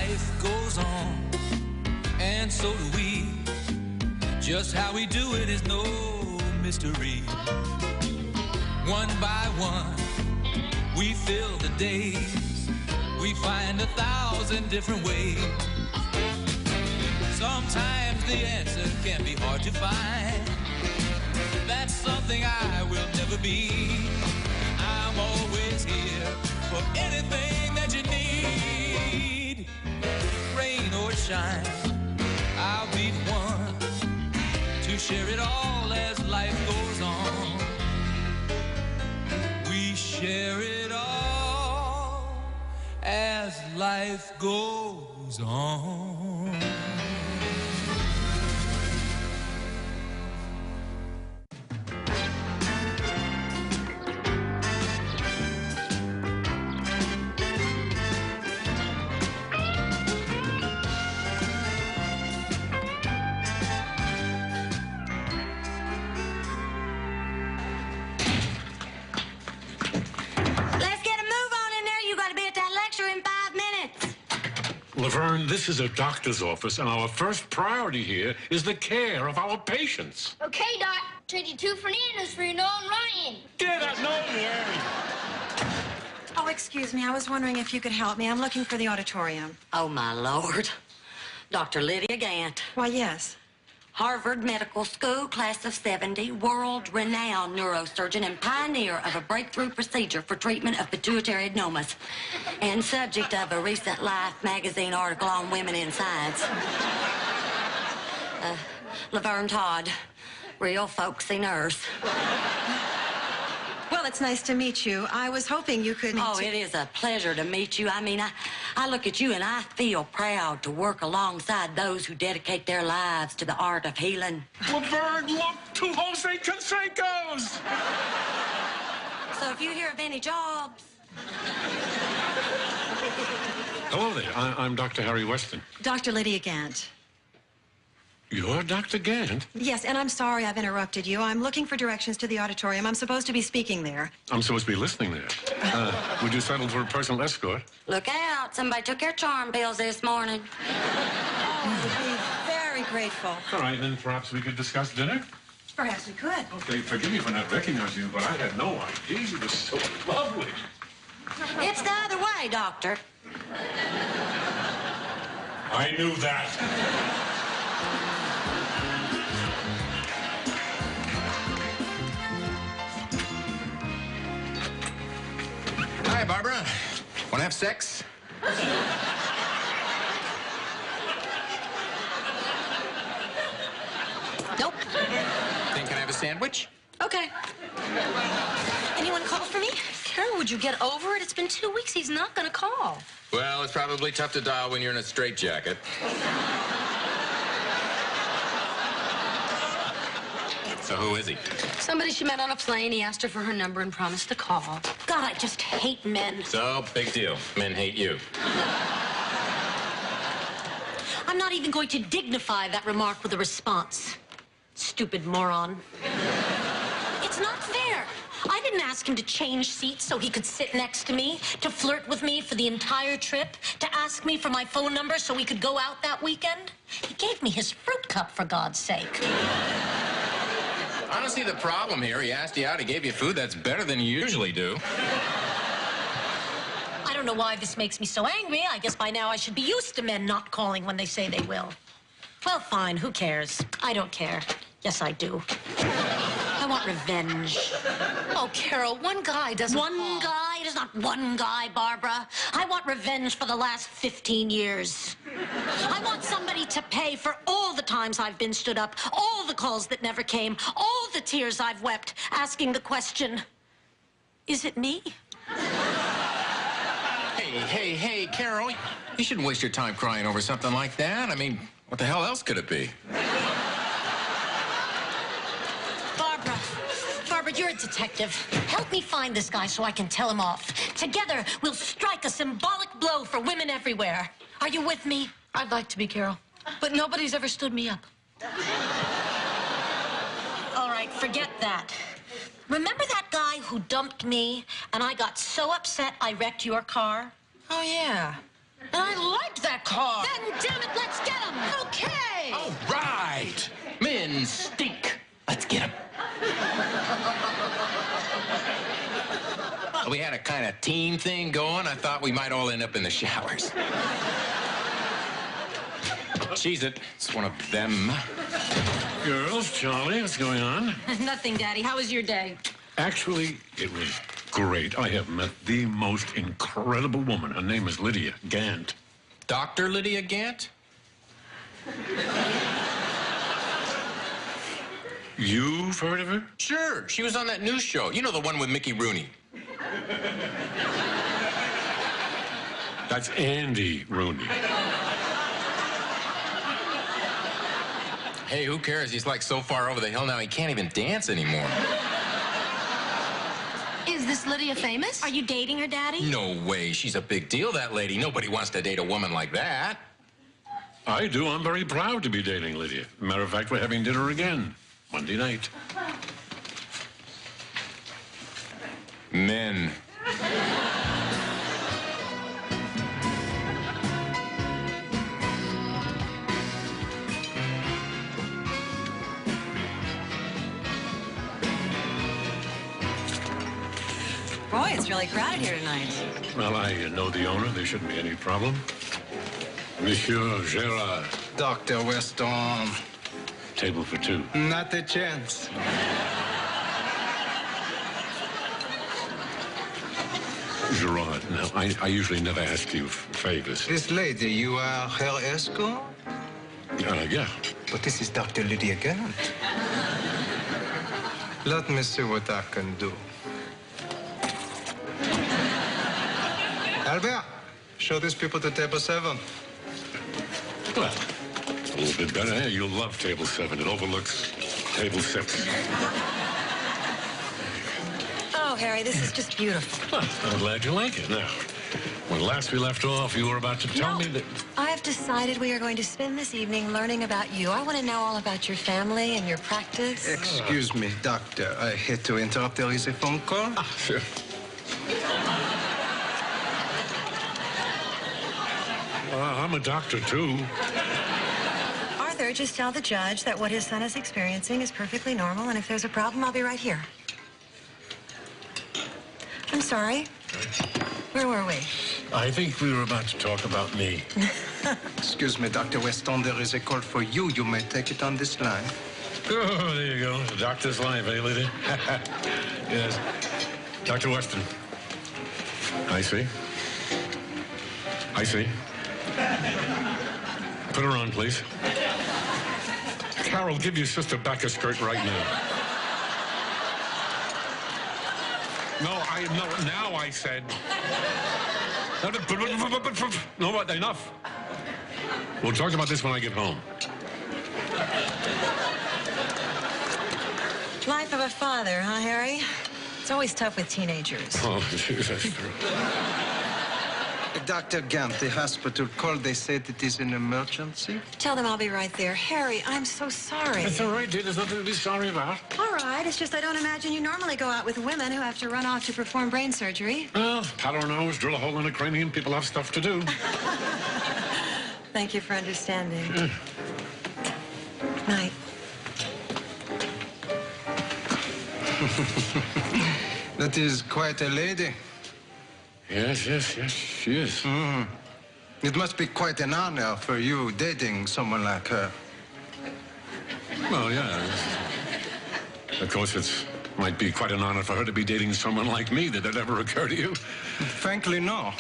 life goes on, and so do we. Just how we do it is no mystery. One by one, we fill the days. We find 1,000 different ways. Sometimes the answer can be hard to find. That's something I will never be. I'm always here for anything that you need. Rain or shine, I'll be the one to share it all as life goes on. We share it all as life goes on. Laverne, this is a doctor's office, and our first priority here is the care of our patients. Okay, Doc. Trade you 2 Fernandos for your Nolan Ryan. Get that Nolan Ryan! Oh, excuse me. I was wondering if you could help me. I'm looking for the auditorium. Oh, my Lord. Dr. Lydia Gant. Why, yes. Harvard Medical School, class of 70, world-renowned neurosurgeon and pioneer of a breakthrough procedure for treatment of pituitary adenomas, and subject of a recent Life magazine article on women in science. Laverne Todd, real folksy nurse. Well, it's nice to meet you. I was hoping you could... Oh, it is a pleasure to meet you. I mean, I look at you and I feel proud to work alongside those who dedicate their lives to the art of healing. Laverne, look, 2 Jose Canseco's! So if you hear of any jobs... Hello there. I'm Dr. Harry Weston. Dr. Lydia Gant. You're Dr. Gant? Yes, and I'm sorry I've interrupted you. I'm looking for directions to the auditorium. I'm supposed to be speaking there. I'm supposed to be listening there. Would you settle for a personal escort? Look out. Somebody took your charm pills this morning. Oh, I would be very grateful. All right, then perhaps we could discuss dinner? Perhaps we could. Okay, forgive me for not recognizing you, but I had no idea you were so lovely. It's the other way, Doctor. I knew that. Hi, Barbara. Want to have sex? Nope. Then can I have a sandwich? Okay. Anyone call for me? Carol, would you get over it? It's been 2 weeks. He's not going to call. Well, it's probably tough to dial when you're in a straitjacket. So who is he? Somebody she met on a plane. He asked her for her number and promised to call. God, I just hate men. So, big deal. Men hate you. I'm not even going to dignify that remark with a response. Stupid moron. It's not fair. I didn't ask him to change seats so he could sit next to me, to flirt with me for the entire trip, to ask me for my phone number so we could go out that weekend. He gave me his fruit cup, for God's sake. I don't see the problem here. He asked you out, he gave you food. That's better than you usually do. I don't know why this makes me so angry. I guess by now I should be used to men not calling when they say they will. Well, fine. Who cares? I don't care. Yes, I do. I want revenge. Oh, Carol, one guy doesn't One call. guy? It is not one guy, Barbara. I want revenge for the last 15 years. I want somebody to pay for all the times I've been stood up, all the calls that never came, all the tears I've wept, asking the question, is it me? Hey, Carol, you shouldn't waste your time crying over something like that. I mean, what the hell else could it be? Barbara, you're a detective. Help me find this guy so I can tell him off. Together, we'll strike a symbolic blow for women everywhere. Are you with me? I'd like to be, Carol, but nobody's ever stood me up. All right, forget that. Remember that guy who dumped me and I got so upset I wrecked your car? Oh, yeah. And I liked that car. Then, damn it, let's get him. Okay. All right. Men stink. Let's get him. We had a kind of team thing going. I thought we might all end up in the showers. It's one of them. Girls, Charlie, what's going on? Nothing, Daddy. How was your day? Actually, it was great. I have met the most incredible woman. Her name is Lydia Gant. Dr. Lydia Gant? You've heard of her? Sure. She was on that news show. You know, the one with Mickey Rooney. That's Andy Rooney. Hey, who cares? He's like so far over the hill now he can't even dance anymore. Is this Lydia famous? Are you dating her, Daddy? No way. She's a big deal, that lady. Nobody wants to date a woman like that. I do. I'm very proud to be dating Lydia. Matter of fact, we're having dinner again Monday night. Men. Boy, it's really crowded here tonight. Well, I know the owner. There shouldn't be any problem. Monsieur Gerard. Dr. Weston. Table for two. Not a chance. Gerard, now, I usually never ask you favors. This lady, you are her escort? Yeah. But this is Dr. Lydia Gant. Let me see what I can do. Albert, show these people to table 7. Well, a little bit better. Hey, you'll love table 7. It overlooks table 6. Oh, Harry, this is just beautiful. Well, I'm glad you like it. Now, when last we left off, you were about to tell me that... I've decided we are going to spend this evening learning about you. I want to know all about your family and your practice. Excuse me, doctor. I hate to interrupt. There is a phone call. Sure. I'm a doctor, too. Arthur, just tell the judge that what his son is experiencing is perfectly normal, and if there's a problem, I'll be right here. I'm sorry. Where were we? I think we were about to talk about me. Excuse me, Dr. Weston. There is a call for you. You may take it on this line. Oh, there you go. The doctor's live, eh, lady? Yes. Dr. Weston. I see. I see. Put her on, please. Carol, give your sister back a skirt right now. No, now I said. No, what? Enough. We'll talk about this when I get home. Life of a father, huh, Harry? It's always tough with teenagers. Oh, that's true. Dr. Gant, the hospital called. They said it is an emergency. Tell them I'll be right there. Harry, I'm so sorry. It's all right, dear. There's nothing to be sorry about. All right. It's just I don't imagine you normally go out with women who have to run off to perform brain surgery. Well, powder a nose, drill a hole in a cranium. People have stuff to do. Thank you for understanding. Good night. That is quite a lady. Yes, she is. Mm. It must be quite an honor for you dating someone like her. Well, yeah. Of course, it might be quite an honor for her to be dating someone like me. Did that ever occur to you? Frankly, no.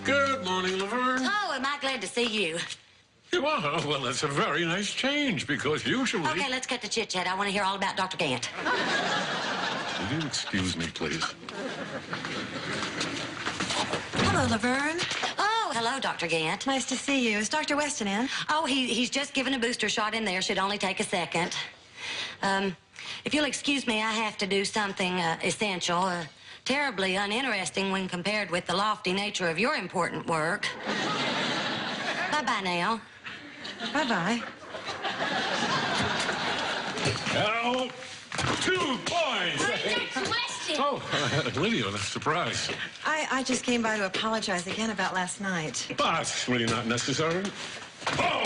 Good morning, Laverne. Oh, am I glad to see you. You are? Well, that's a very nice change, because usually... Okay, let's cut to chit-chat. I want to hear all about Dr. Gant. Will you excuse me, please? Hello, Laverne. Oh, hello, Dr. Gant. Nice to see you. Is Dr. Weston in? Oh, he's just given a booster shot in there. Should only take a second. If you'll excuse me, I have to do something essential. Terribly uninteresting when compared with the lofty nature of your important work. Bye-bye now. Bye-bye. Lydia, that's a surprise. I just came by to apologize again about last night. But it's really not necessary. Oh!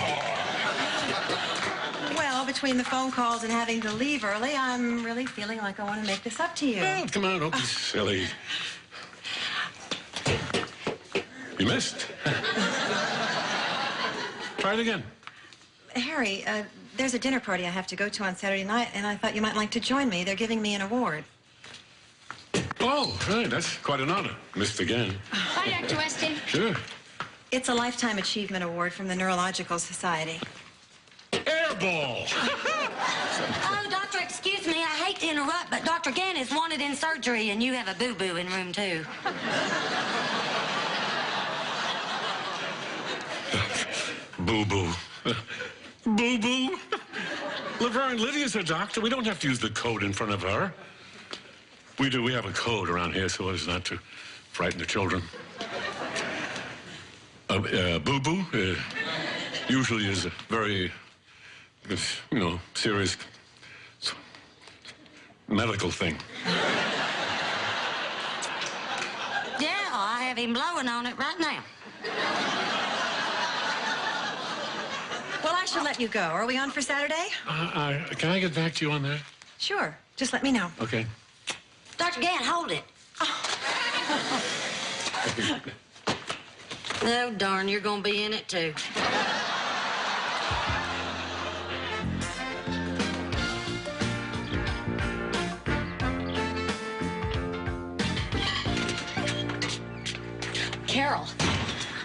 Well, between the phone calls and having to leave early, I'm really feeling like I want to make this up to you. Oh, come on, don't be silly. You missed. Try it again. Harry, there's a dinner party I have to go to on Saturday night, and I thought you might like to join me. They're giving me an award. Oh, right, that's quite an honor. Missed again. Bye, Dr. Weston. Sure. It's a Lifetime Achievement Award from the Neurological Society. Airball! Oh, doctor, excuse me. I hate to interrupt, but Dr. Gant is wanted in surgery, and you have a boo-boo in room 2. Boo-boo. Boo-boo? Laverne, Lydia's a doctor. We don't have to use the code in front of her. We do. We have a code around here so as not to frighten the children. Boo-boo usually is a very, serious medical thing. Yeah, I have him blowing on it right now. Well, I should let you go. Are we on for Saturday? Can I get back to you on that? Sure. Just let me know. Okay. Dr. Gant, hold it. Oh, darn, you're gonna be in it, too. Carol,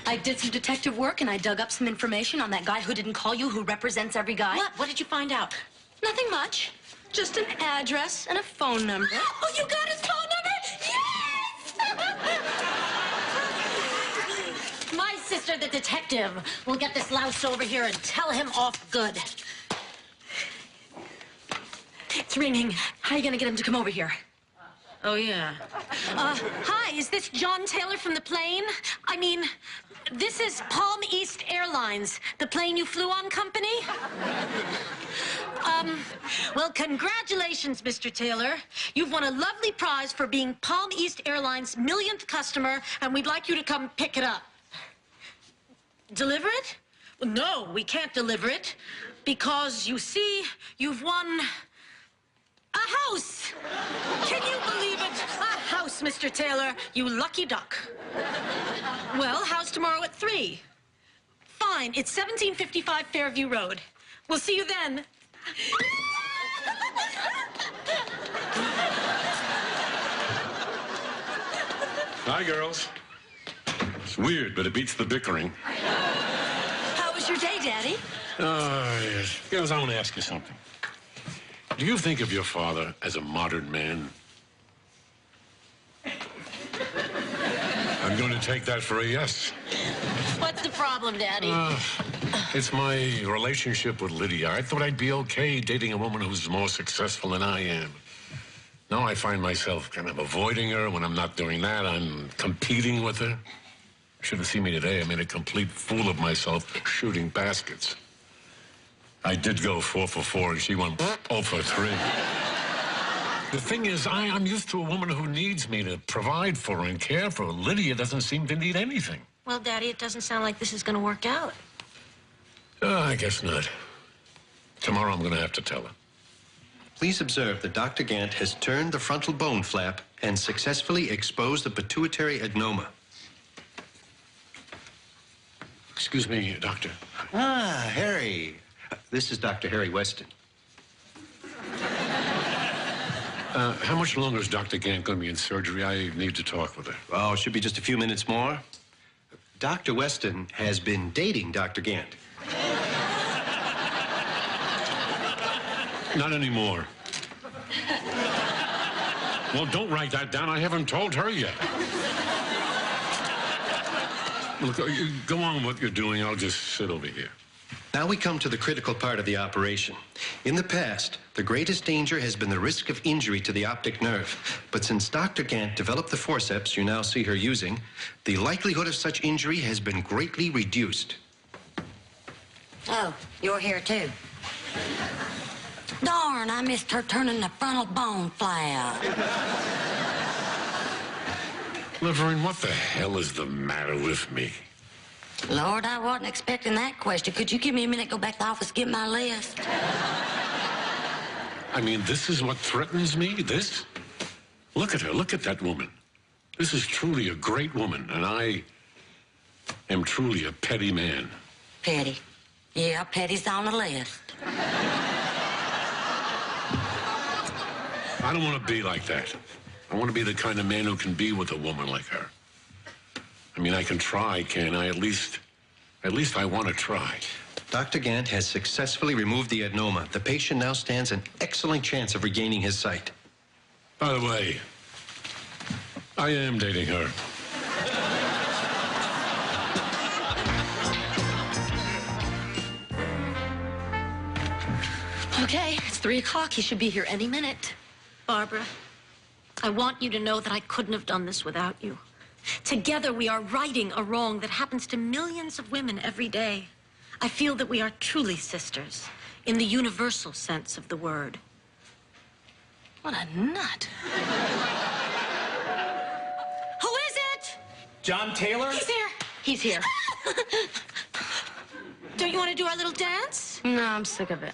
I did some detective work and I dug up some information on that guy who didn't call you, who represents every guy. What? What did you find out? Nothing much. Just an address and a phone number. Oh, you got his phone number? Yes! My sister, the detective, will get this louse over here and tell him off good. It's ringing. How are you gonna get him to come over here? Oh, yeah. Hi, is this John Taylor from the plane? I mean, this is Palm East Airlines, the plane you flew on company? Well, congratulations, Mr. Taylor. You've won a lovely prize for being Palm East Airlines' millionth customer, and we'd like you to come pick it up. Deliver it? Well, no, we can't deliver it, because, you see, you've won a house. Can you believe it? A house, Mr. Taylor, you lucky duck. Well, how's tomorrow at 3? Fine, it's 1755 Fairview Road. We'll see you then. Hi, girls. It's weird, but it beats the bickering. How was your day, Daddy? Yes. Girls, I want to ask you something. Do you think of your father as a modern man? I'm going to take that for a yes. What's the problem, Daddy? It's my relationship with Lydia. I thought I'd be okay dating a woman who's more successful than I am. Now I find myself kind of avoiding her. When I'm not doing that, I'm competing with her. Should have seen me today. I made a complete fool of myself shooting baskets. I did go 4 for 4, and she went 0 for 3. The thing is, I'm used to a woman who needs me to provide for her and care for her. Lydia doesn't seem to need anything. Well, Daddy, it doesn't sound like this is going to work out. I guess not. Tomorrow I'm going to have to tell her. Please observe that Dr. Gant has turned the frontal bone flap and successfully exposed the pituitary adenoma. Excuse me, doctor. Ah, Harry. This is Dr. Harry Weston. How much longer is Dr. Gant going to be in surgery? I need to talk with her. Oh, it should be just a few minutes more. Dr. Weston has been dating Dr. Gant. Not anymore. Well, don't write that down. I haven't told her yet. Look, you go on with what you're doing. I'll just sit over here. Now we come to the critical part of the operation. In the past, the greatest danger has been the risk of injury to the optic nerve. But since Dr. Gant developed the forceps you now see her using, the likelihood of such injury has been greatly reduced. Oh, you're here, too. Darn, I missed her turning the frontal bone flap. Laverne, what the hell is the matter with me? Lord, I wasn't expecting that question. Could you give me a minute, go back to the office, get my list? I mean, this is what threatens me? This? Look at her. Look at that woman. This is truly a great woman, and I am truly a petty man. Petty. Yeah, petty's on the list. I don't want to be like that. I want to be the kind of man who can be with a woman like her. I mean, I can try, can't I? At least I want to try. Dr. Gant has successfully removed the adenoma. The patient now stands an excellent chance of regaining his sight. By the way, I am dating her. Okay, it's 3 o'clock. He should be here any minute. Barbara, I want you to know that I couldn't have done this without you. Together, we are righting a wrong that happens to millions of women every day. I feel that we are truly sisters, in the universal sense of the word. What a nut. Who is it? John Taylor? He's here. He's here. Don't you want to do our little dance? No, I'm sick of it.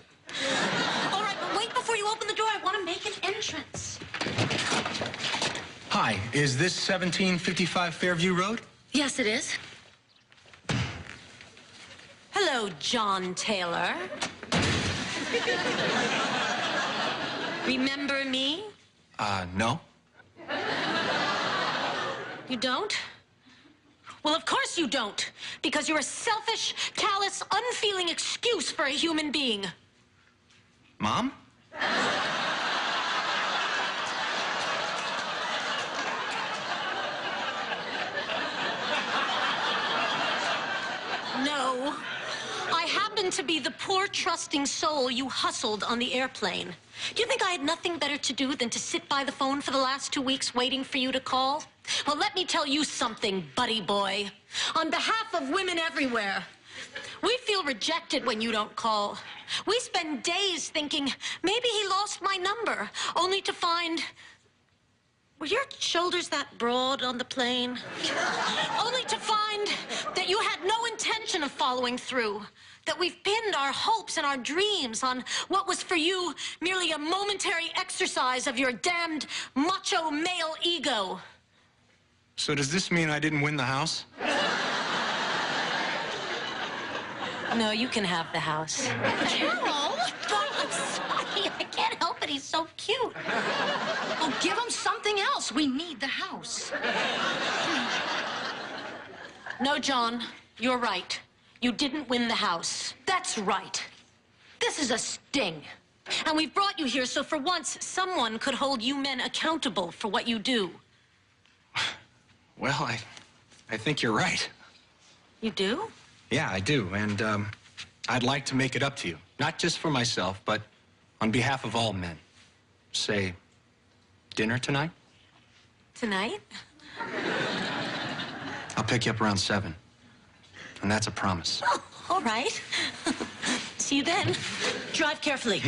All right, but wait before you open the door. I want to make an entrance. Hi, is this 1755 Fairview Road? Yes, it is. Hello, John Taylor. Remember me? No. You don't? Well, of course you don't, because you're a selfish, callous, unfeeling excuse for a human being. Mom? No. I happen to be the poor, trusting soul you hustled on the airplane. Do you think I had nothing better to do than to sit by the phone for the last 2 weeks waiting for you to call? Well, let me tell you something, buddy boy. On behalf of women everywhere, we feel rejected when you don't call. We spend days thinking, maybe he lost my number, only to find... Were your shoulders that broad on the plane? Only to find that you had no intention of following through. That we've pinned our hopes and our dreams on what was for you merely a momentary exercise of your damned macho male ego. So does this mean I didn't win the house? No, you can have the house. Carol! I'm sorry. I can't help it. He's so cute. Well, give him something else. We need the house. No, John, you're right. You didn't win the house. That's right. This is a sting. And we've brought you here so for once someone could hold you men accountable for what you do. Well, I think you're right. You do? Yeah, I do. And I'd like to make it up to you. Not just for myself, but on behalf of all men. Say, dinner tonight? Tonight? I'll pick you up around 7. And that's a promise. Oh, all right. See you then. Drive carefully.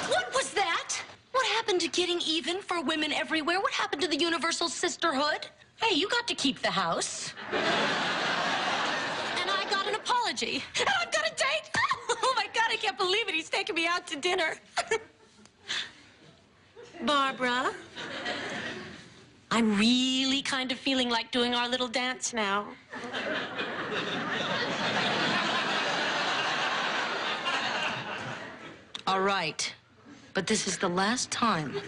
What was that? What happened to getting even for women everywhere? What happened to the universal sisterhood? Hey, you got to keep the house. And I got an apology. And I've got a date. Oh, my God, I can't believe it. He's taking me out to dinner. Barbara, I'm really kind of feeling like doing our little dance now. All right. But this is the last time.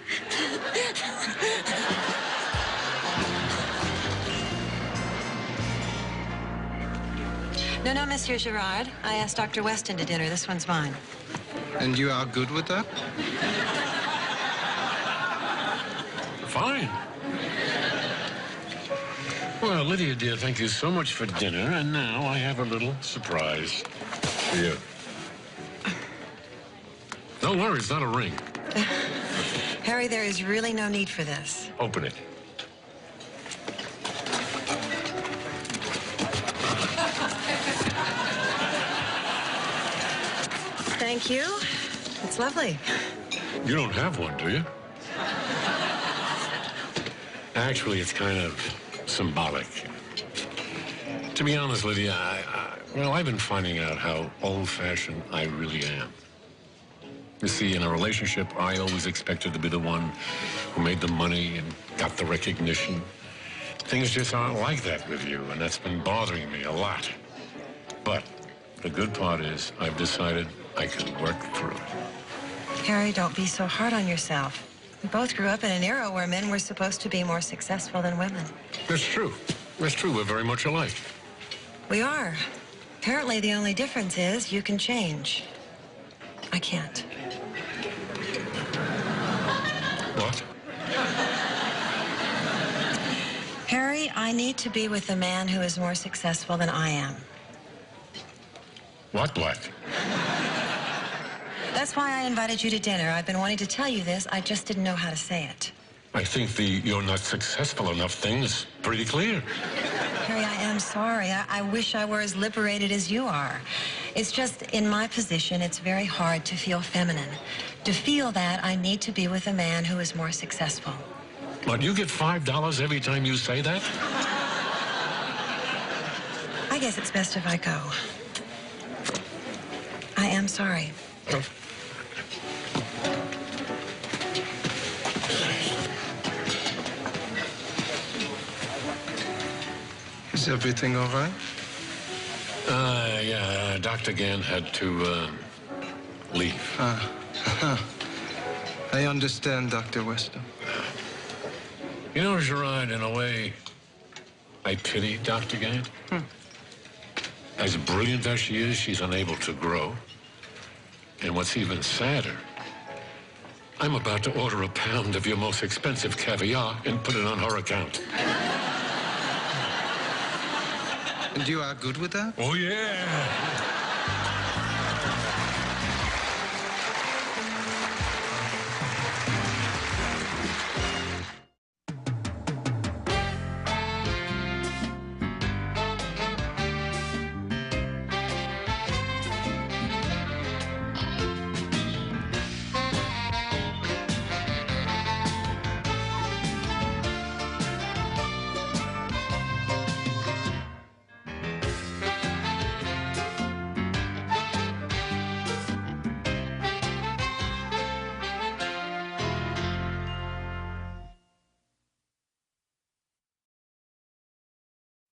No, Monsieur Girard. I asked Dr. Weston to dinner. This one's mine. And you are good with that? Fine. Well, Lydia, dear, thank you so much for dinner. And now I have a little surprise for you. Don't worry, it's not a ring. Harry, there is really no need for this. Open it. Thank you. It's lovely. You don't have one, do you? Actually, it's kind of symbolic. To be honest, Lydia, I've been finding out how old-fashioned I really am. You see, in a relationship, I always expected to be the one who made the money and got the recognition. Things just aren't like that with you, and that's been bothering me a lot. But the good part is I've decided I can work through it. Harry, don't be so hard on yourself. We both grew up in an era where men were supposed to be more successful than women. That's true. That's true. We're very much alike. We are. Apparently, the only difference is you can change. I can't. What? Harry, I need to be with a man who is more successful than I am. What? That's why I invited you to dinner. I've been wanting to tell you this. I just didn't know how to say it. I think the "you're not successful enough" thing is pretty clear. Harry, I am sorry. I wish I were as liberated as you are. It's just, in my position, it's very hard to feel feminine. To feel that, I need to be with a man who is more successful. But you get $5 every time you say that? I guess it's best if I go. I am sorry. Is everything all right? Yeah, Dr. Gant had to, leave. I understand, Dr. Weston. You know, Gerard, in a way, I pity Dr. Gant. As brilliant as she is, she's unable to grow. And what's even sadder, I'm about to order a pound of your most expensive caviar and put it on her account. And you are good with that? Oh, yeah.